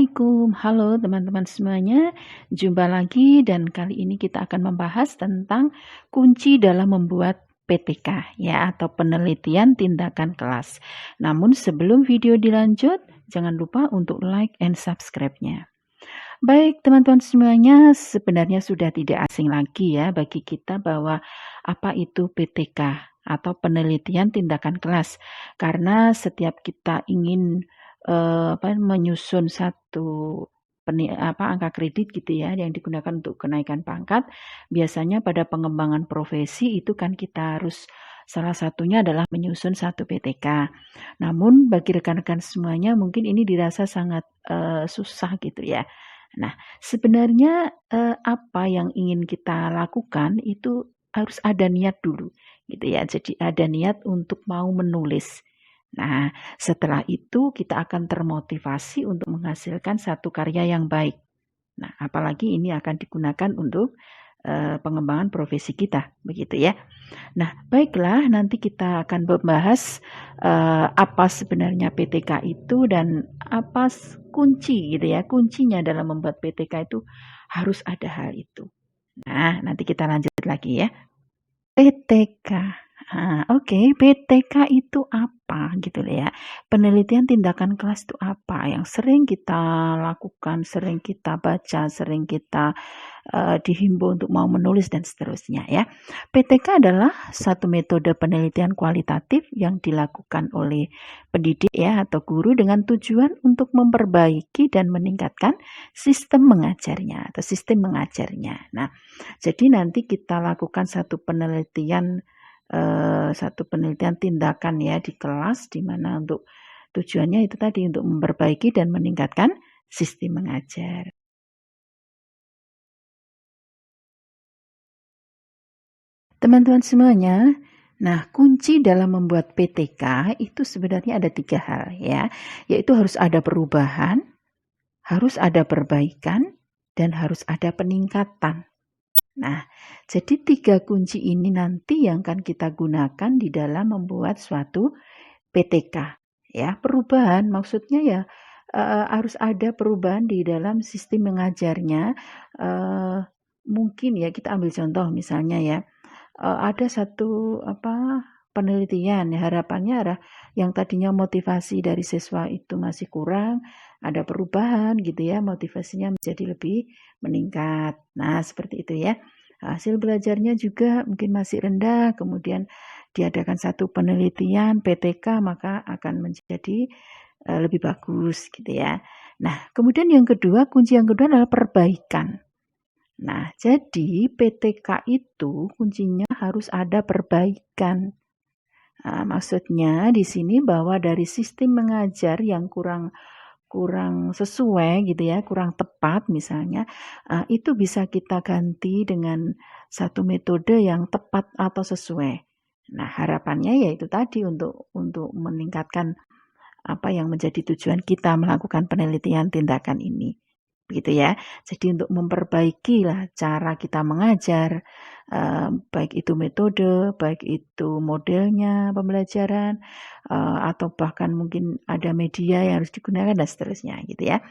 Assalamualaikum, halo teman-teman semuanya. Jumpa lagi dan kali ini kita akan membahas tentang kunci dalam membuat PTK ya atau penelitian tindakan kelas. Namun sebelum video dilanjut, jangan lupa untuk like and subscribe-nya. Baik teman-teman semuanya, sebenarnya sudah tidak asing lagi ya bagi kita bahwa apa itu PTK atau penelitian tindakan kelas. Karena setiap kita ingin menyusun satu angka kredit gitu ya yang digunakan untuk kenaikan pangkat, biasanya pada pengembangan profesi itu kan kita harus salah satunya adalah menyusun satu PTK. Namun bagi rekan-rekan semuanya mungkin ini dirasa sangat susah gitu ya. Nah, sebenarnya apa yang ingin kita lakukan itu harus ada niat dulu gitu ya. Jadi ada niat untuk mau menulis. Nah, setelah itu kita akan termotivasi untuk menghasilkan satu karya yang baik. Nah, apalagi ini akan digunakan untuk pengembangan profesi kita, begitu ya. Nah, baiklah, nanti kita akan membahas apa sebenarnya PTK itu dan apa kunci gitu ya. Kuncinya dalam membuat PTK itu harus ada hal itu. Nah, nanti kita lanjut lagi ya. PTK. Oke, PTK itu apa gitu ya. Penelitian tindakan kelas itu apa yang sering kita lakukan, sering kita baca, sering kita dihimbau untuk mau menulis dan seterusnya ya. PTK adalah satu metode penelitian kualitatif yang dilakukan oleh pendidik ya atau guru dengan tujuan untuk memperbaiki dan meningkatkan sistem mengajarnya atau sistem mengajarnya. Nah, jadi nanti kita lakukan satu penelitian tindakan ya di kelas di mana untuk tujuannya itu tadi untuk memperbaiki dan meningkatkan sistem mengajar. Teman-teman semuanya, nah kunci dalam membuat PTK itu sebenarnya ada 3 hal ya, yaitu harus ada perubahan, harus ada perbaikan, dan harus ada peningkatan. Nah, jadi 3 kunci ini nanti yang akan kita gunakan di dalam membuat suatu PTK. Ya, perubahan maksudnya ya harus ada perubahan di dalam sistem mengajarnya. Mungkin ya kita ambil contoh misalnya ya, ada satu penelitian ya, harapannya adalah yang tadinya motivasi dari siswa itu masih kurang, ada perubahan gitu ya, motivasinya menjadi lebih meningkat. Nah, seperti itu ya. Hasil belajarnya juga mungkin masih rendah, kemudian diadakan satu penelitian PTK maka akan menjadi lebih bagus gitu ya. Nah, kemudian yang kedua, kunci yang kedua adalah perbaikan. Nah, jadi PTK itu kuncinya harus ada perbaikan. Maksudnya di sini bahwa dari sistem mengajar yang kurang sesuai gitu ya, kurang tepat misalnya, itu bisa kita ganti dengan satu metode yang tepat atau sesuai. Nah, harapannya yaitu tadi untuk meningkatkan apa yang menjadi tujuan kita melakukan penelitian tindakan ini. Begitu ya. Jadi untuk memperbaiki lah cara kita mengajar, baik itu metode, baik itu modelnya pembelajaran, atau bahkan mungkin ada media yang harus digunakan dan seterusnya gitu ya.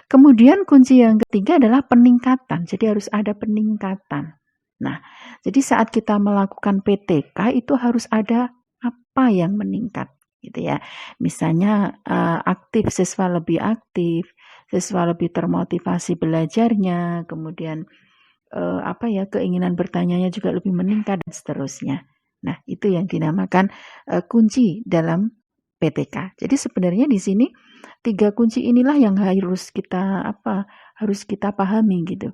Kemudian kunci yang ketiga adalah peningkatan. Jadi harus ada peningkatan. Nah, jadi saat kita melakukan PTK itu harus ada apa yang meningkat gitu ya. Misalnya siswa lebih aktif, siswa lebih termotivasi belajarnya, kemudian keinginan bertanyanya juga lebih meningkat dan seterusnya. Nah, itu yang dinamakan kunci dalam PTK. Jadi sebenarnya di sini 3 kunci inilah yang harus kita pahami gitu.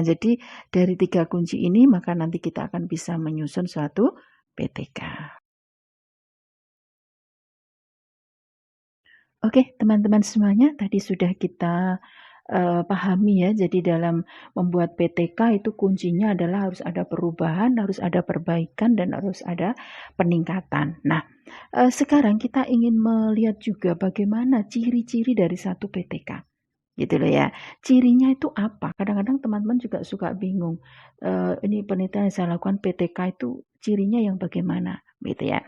Jadi dari 3 kunci ini maka nanti kita akan bisa menyusun suatu PTK. Oke, teman-teman semuanya, tadi sudah kita pahami ya. Jadi dalam membuat PTK itu kuncinya adalah harus ada perubahan, harus ada perbaikan, dan harus ada peningkatan. Nah, sekarang kita ingin melihat juga bagaimana ciri-ciri dari satu PTK. Gitu loh ya. Cirinya itu apa? Kadang-kadang teman-teman juga suka bingung. Ini penelitian yang saya lakukan PTK itu cirinya yang bagaimana? Gitu ya.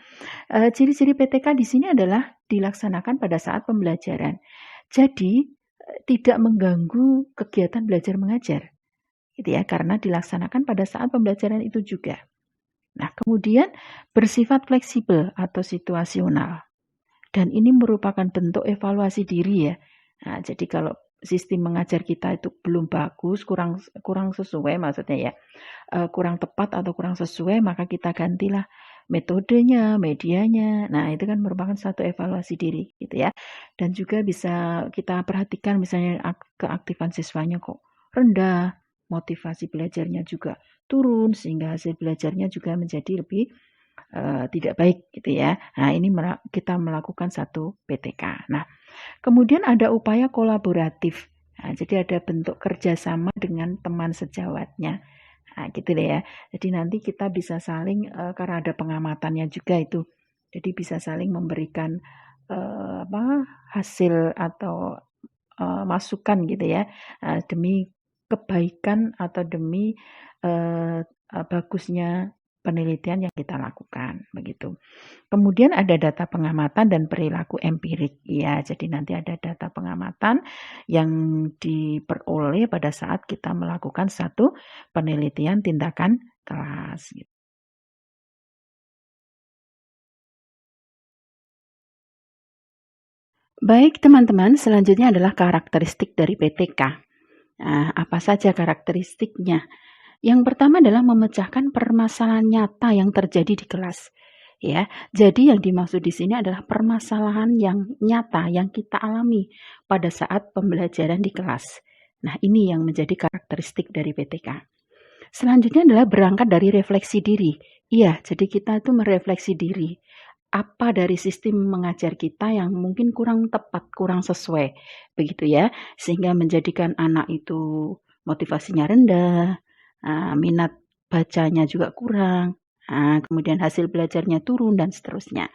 Ciri-ciri PTK di sini adalah dilaksanakan pada saat pembelajaran. Jadi tidak mengganggu kegiatan belajar mengajar, gitu ya, karena dilaksanakan pada saat pembelajaran itu juga. Nah, kemudian bersifat fleksibel atau situasional. Dan ini merupakan bentuk evaluasi diri ya. Nah, jadi kalau sistem mengajar kita itu belum bagus, kurang sesuai maksudnya ya, kurang tepat atau kurang sesuai, maka kita gantilah metodenya, medianya. Nah, itu kan merupakan satu evaluasi diri gitu ya. Dan juga bisa kita perhatikan misalnya keaktifan siswanya kok rendah, motivasi belajarnya juga turun sehingga hasil belajarnya juga menjadi lebih tidak baik gitu ya. Nah, ini kita melakukan satu PTK. Nah, kemudian ada upaya kolaboratif. Nah, jadi ada bentuk kerjasama dengan teman sejawatnya. Nah, gitu deh ya. Jadi nanti kita bisa saling karena ada pengamatannya juga itu. Jadi bisa saling memberikan hasil atau masukan gitu ya, demi kebaikan atau demi bagusnya penelitian yang kita lakukan begitu. Kemudian ada data pengamatan dan perilaku empirik. Ya, jadi nanti ada data pengamatan yang diperoleh pada saat kita melakukan satu penelitian tindakan kelas. Baik teman-teman, selanjutnya adalah karakteristik dari PTK. Nah, apa saja karakteristiknya? Yang pertama adalah memecahkan permasalahan nyata yang terjadi di kelas. Ya, jadi yang dimaksud di sini adalah permasalahan yang nyata yang kita alami pada saat pembelajaran di kelas. Nah, ini yang menjadi karakteristik dari PTK. Selanjutnya adalah berangkat dari refleksi diri. Iya, jadi kita itu merefleksi diri. Apa dari sistem mengajar kita yang mungkin kurang tepat, kurang sesuai, begitu ya, sehingga menjadikan anak itu motivasinya rendah, minat bacanya juga kurang, kemudian hasil belajarnya turun dan seterusnya.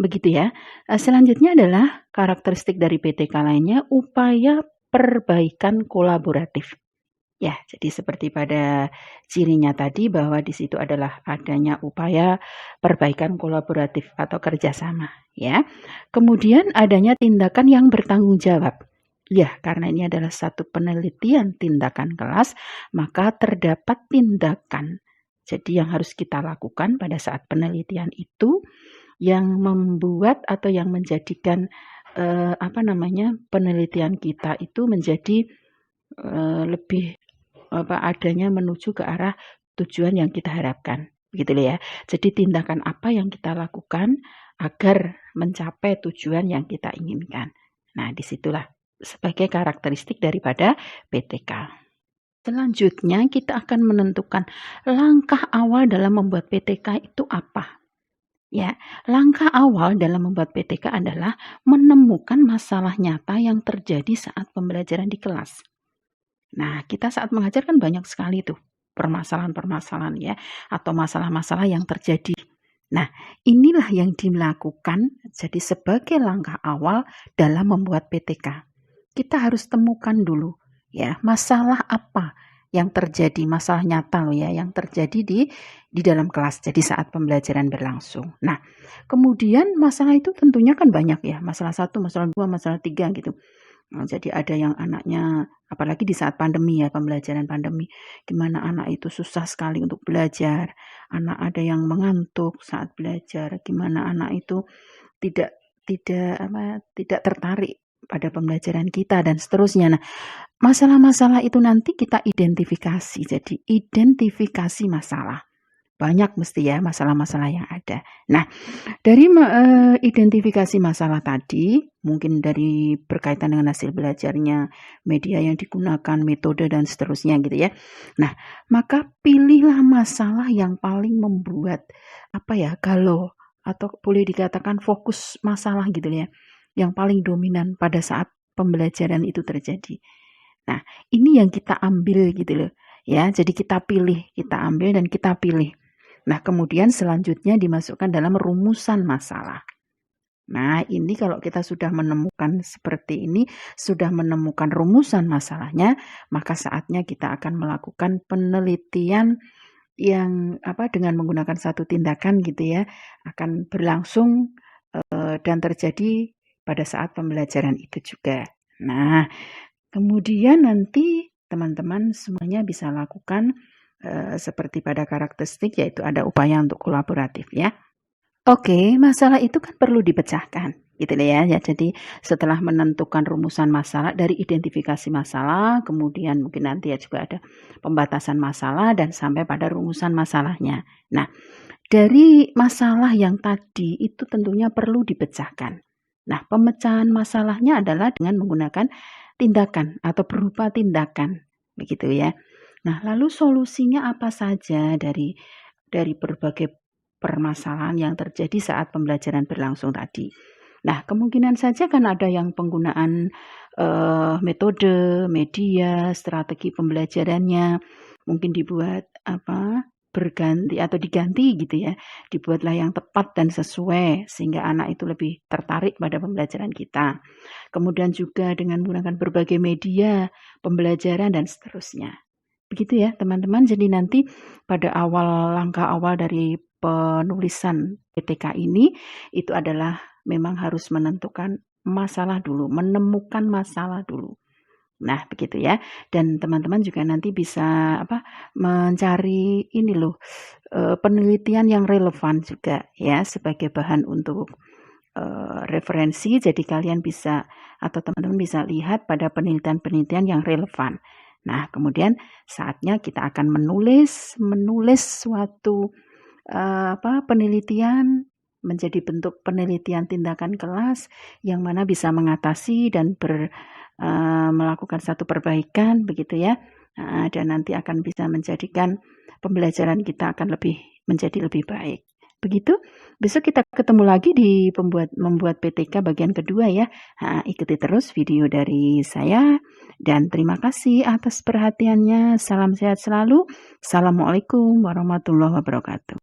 Begitu ya. Selanjutnya adalah karakteristik dari PTK lainnya, upaya perbaikan kolaboratif. Ya, jadi seperti pada cirinya tadi bahwa di situ adalah adanya upaya perbaikan kolaboratif atau kerjasama, ya. Kemudian adanya tindakan yang bertanggung jawab. Ya, karena ini adalah satu penelitian tindakan kelas, maka terdapat tindakan. Jadi yang harus kita lakukan pada saat penelitian itu yang membuat atau yang menjadikan penelitian kita itu menjadi lebih adanya menuju ke arah tujuan yang kita harapkan, gitu ya. Jadi tindakan apa yang kita lakukan agar mencapai tujuan yang kita inginkan. Nah, disitulah sebagai karakteristik daripada PTK. Selanjutnya kita akan menentukan langkah awal dalam membuat PTK itu apa. Ya, langkah awal dalam membuat PTK adalah menemukan masalah nyata yang terjadi saat pembelajaran di kelas. Nah, kita saat mengajar kan banyak sekali tuh permasalahan-permasalahan ya, atau masalah-masalah yang terjadi. Nah, inilah yang dilakukan jadi sebagai langkah awal dalam membuat PTK. Kita harus temukan dulu ya, masalah apa yang terjadi, masalah nyata loh ya, yang terjadi di dalam kelas. Jadi saat pembelajaran berlangsung. Nah, kemudian masalah itu tentunya kan banyak ya, masalah 1, masalah 2, masalah 3 gitu. Nah, jadi ada yang anaknya, apalagi di saat pandemi ya, pembelajaran pandemi, gimana anak itu susah sekali untuk belajar, anak ada yang mengantuk saat belajar, gimana anak itu tidak tidak tertarik pada pembelajaran kita dan seterusnya. Nah, masalah-masalah itu nanti kita identifikasi. Jadi identifikasi masalah. Banyak mesti ya masalah-masalah yang ada. Nah, dari identifikasi masalah tadi, mungkin dari berkaitan dengan hasil belajarnya, media yang digunakan, metode dan seterusnya gitu ya. Nah, maka pilihlah masalah yang paling membuat galau atau boleh dikatakan fokus masalah gitu ya, yang paling dominan pada saat pembelajaran itu terjadi. Nah, ini yang kita ambil gitu loh. Ya, jadi kita ambil dan kita pilih. Nah, kemudian selanjutnya dimasukkan dalam rumusan masalah. Nah, ini kalau kita sudah menemukan seperti ini, sudah menemukan rumusan masalahnya, maka saatnya kita akan melakukan penelitian yang dengan menggunakan satu tindakan gitu ya, akan berlangsung dan terjadi pada saat pembelajaran itu juga. Nah, Kemudian nanti teman-teman semuanya bisa lakukan seperti pada karakteristik, yaitu ada upaya untuk kolaboratif ya. Oke, masalah itu kan perlu dipecahkan, gitu ya. Ya, jadi setelah menentukan rumusan masalah dari identifikasi masalah, kemudian mungkin nanti ya juga ada pembatasan masalah dan sampai pada rumusan masalahnya. Nah, dari masalah yang tadi itu tentunya perlu dipecahkan. Nah, pemecahan masalahnya adalah dengan menggunakan tindakan atau berupa tindakan, begitu ya. Nah, lalu solusinya apa saja dari berbagai permasalahan yang terjadi saat pembelajaran berlangsung tadi. Nah, kemungkinan saja kan ada yang penggunaan metode, media, strategi pembelajarannya mungkin dibuat berganti atau diganti gitu ya. Dibuatlah yang tepat dan sesuai sehingga anak itu lebih tertarik pada pembelajaran kita. Kemudian juga dengan menggunakan berbagai media pembelajaran dan seterusnya. Begitu ya teman-teman, jadi nanti pada langkah awal dari penulisan PTK ini, itu adalah memang harus menentukan masalah dulu, menemukan masalah dulu. Nah begitu ya, dan teman-teman juga nanti bisa mencari ini loh, penelitian yang relevan juga ya sebagai bahan untuk referensi, jadi kalian bisa atau teman-teman bisa lihat pada penelitian-penelitian yang relevan. Nah, kemudian saatnya kita akan menulis suatu penelitian menjadi bentuk penelitian tindakan kelas yang mana bisa mengatasi dan melakukan satu perbaikan begitu ya. Dan nanti akan bisa menjadikan pembelajaran kita akan menjadi lebih baik. Begitu. Besok kita ketemu lagi di membuat PTK bagian kedua ya. Ikuti terus video dari saya dan terima kasih atas perhatiannya. Salam sehat selalu. Assalamualaikum warahmatullahi wabarakatuh.